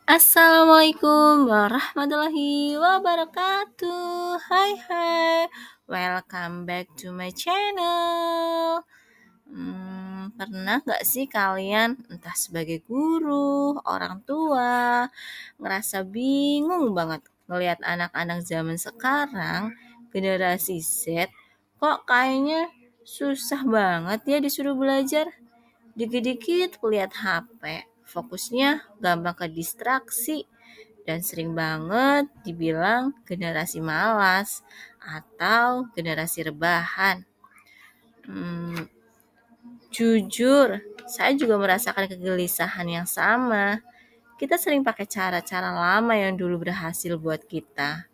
Assalamualaikum warahmatullahi wabarakatuh. Hai hai, welcome back to my channel. Pernah nggak sih kalian, entah sebagai guru, orang tua, ngerasa bingung banget ngelihat anak-anak zaman sekarang, generasi Z, kok kayaknya susah banget ya disuruh belajar? Dikit-dikit lihat HP, fokusnya gampang ke distraksi, dan sering banget dibilang generasi malas atau generasi rebahan. Hmm, Jujur, saya juga merasakan kegelisahan yang sama. Kita sering pakai cara-cara lama yang dulu berhasil buat kita.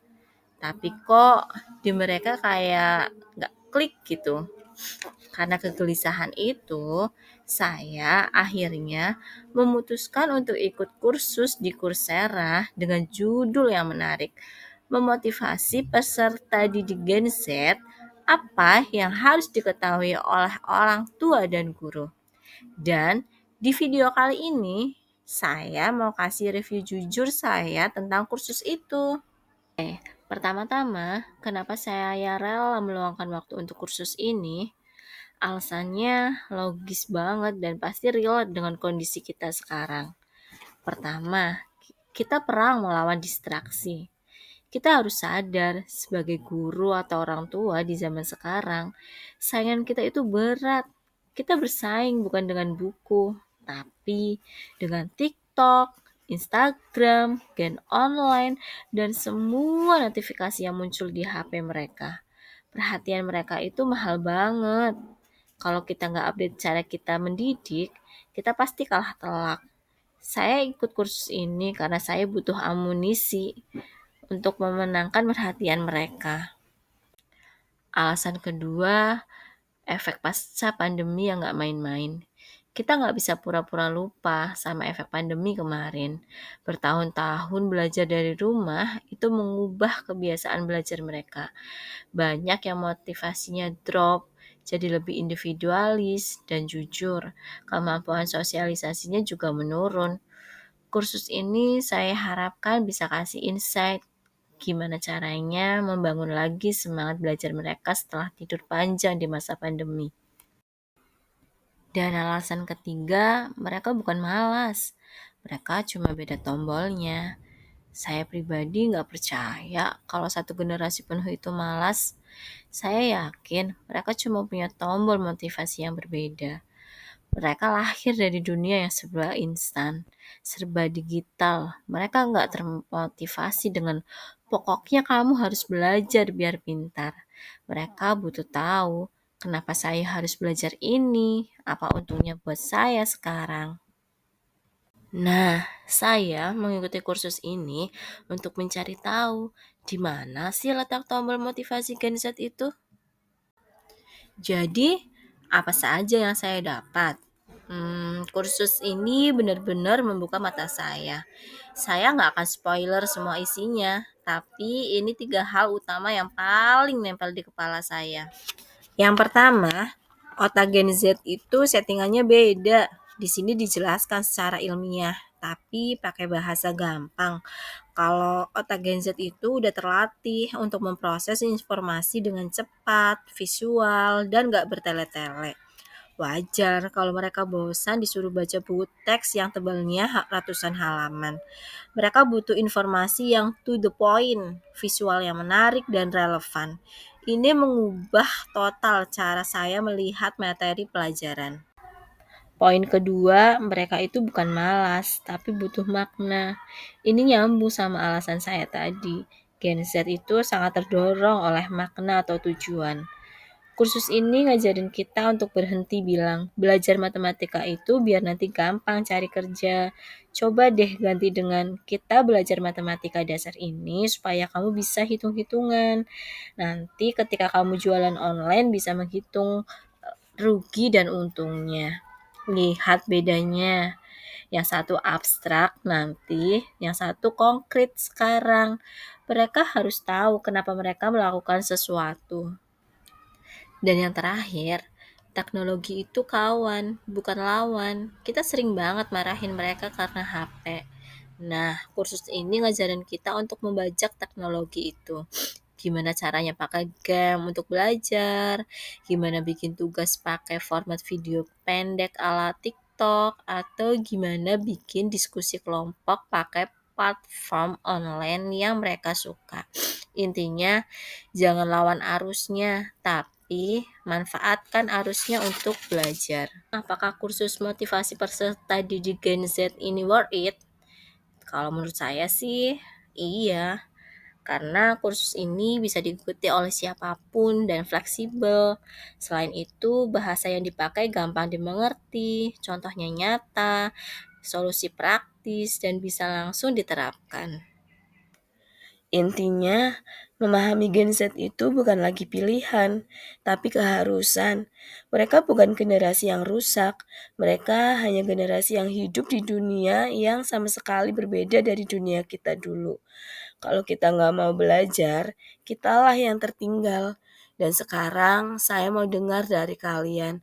Tapi kok di mereka kayak nggak klik gitu. Karena kegelisahan itu, saya akhirnya memutuskan untuk ikut kursus di Coursera dengan judul yang menarik, memotivasi peserta didik Gen Z apa yang harus diketahui oleh orang tua dan guru. Dan di video kali ini, saya mau kasih review jujur saya tentang kursus itu. Pertama-tama, kenapa saya rela meluangkan waktu untuk kursus ini? Alasannya logis banget dan pasti relate dengan kondisi kita sekarang. Pertama, kita perang melawan distraksi. Kita harus sadar sebagai guru atau orang tua di zaman sekarang, saingan kita itu berat. Kita bersaing bukan dengan buku, tapi dengan TikTok, Instagram, game online, dan semua notifikasi yang muncul di HP mereka. Perhatian mereka itu mahal banget. Kalau kita nggak update cara kita mendidik, kita pasti kalah telak. Saya ikut kursus ini karena saya butuh amunisi untuk memenangkan perhatian mereka. Alasan kedua, efek pasca pandemi yang nggak main-main. Kita nggak bisa pura-pura lupa sama efek pandemi kemarin. Bertahun-tahun belajar dari rumah itu mengubah kebiasaan belajar mereka. Banyak yang motivasinya drop, jadi lebih individualis dan jujur. Kemampuan sosialisasinya juga menurun. Kursus ini saya harapkan bisa kasih insight gimana caranya membangun lagi semangat belajar mereka setelah tidur panjang di masa pandemi. Dan alasan ketiga, mereka bukan malas. Mereka cuma beda tombolnya. Saya pribadi nggak percaya kalau satu generasi penuh itu malas. Saya yakin mereka cuma punya tombol motivasi yang berbeda. Mereka lahir dari dunia yang serba instan, serba digital. Mereka nggak termotivasi dengan pokoknya kamu harus belajar biar pintar. Mereka butuh tahu kenapa saya harus belajar ini, apa untungnya buat saya sekarang. Nah, saya mengikuti kursus ini untuk mencari tahu di mana sih letak tombol motivasi Gen Z itu. Jadi, apa saja yang saya dapat? Kursus ini benar-benar membuka mata saya. Saya nggak akan spoiler semua isinya, tapi ini 3 hal utama yang paling nempel di kepala saya. Yang pertama, otak Gen Z itu settingannya beda. Di sini dijelaskan secara ilmiah, tapi pakai bahasa gampang. Kalau otak Gen Z itu udah terlatih untuk memproses informasi dengan cepat, visual, dan gak bertele-tele. Wajar kalau mereka bosan disuruh baca buku teks yang tebalnya ratusan halaman. Mereka butuh informasi yang to the point, visual yang menarik dan relevan. Ini mengubah total cara saya melihat materi pelajaran. Poin kedua, mereka itu bukan malas, tapi butuh makna. Ini nyambung sama alasan saya tadi. Gen Z itu sangat terdorong oleh makna atau tujuan. Kursus ini ngajarin kita untuk berhenti bilang, belajar matematika itu biar nanti gampang cari kerja. Coba deh ganti dengan, kita belajar matematika dasar ini supaya kamu bisa hitung-hitungan. Nanti ketika kamu jualan online bisa menghitung rugi dan untungnya. Lihat bedanya. Yang satu abstrak nanti, yang satu konkret sekarang. Mereka harus tahu kenapa mereka melakukan sesuatu. Dan yang terakhir, teknologi itu kawan, bukan lawan. Kita sering banget marahin mereka karena HP. Nah, kursus ini ngajarin kita untuk membajak teknologi itu. Gimana caranya pakai game untuk belajar, gimana bikin tugas pakai format video pendek ala TikTok, atau gimana bikin diskusi kelompok pakai platform online yang mereka suka. Intinya, jangan lawan arusnya, tapi manfaatkan arusnya untuk belajar. Apakah kursus motivasi peserta didik Gen Z ini worth it? Kalau menurut saya sih, iya. Karena kursus ini bisa diikuti oleh siapapun dan fleksibel. Selain itu, bahasa yang dipakai gampang dimengerti, contohnya nyata, solusi praktis, dan bisa langsung diterapkan. Intinya, memahami Gen Z itu bukan lagi pilihan, tapi keharusan. Mereka bukan generasi yang rusak, mereka hanya generasi yang hidup di dunia yang sama sekali berbeda dari dunia kita dulu. Kalau kita nggak mau belajar, kitalah yang tertinggal. Dan sekarang saya mau dengar dari kalian,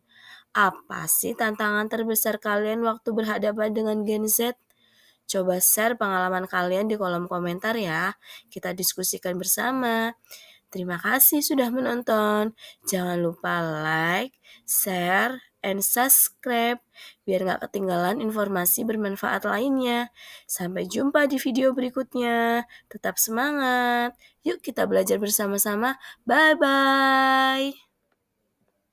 apa sih tantangan terbesar kalian waktu berhadapan dengan Gen Z? Coba share pengalaman kalian di kolom komentar ya. Kita diskusikan bersama. Terima kasih sudah menonton. Jangan lupa like, share, and subscribe biar gak ketinggalan informasi bermanfaat lainnya. Sampai jumpa di video berikutnya. Tetap semangat. Yuk kita belajar bersama-sama. Bye-bye.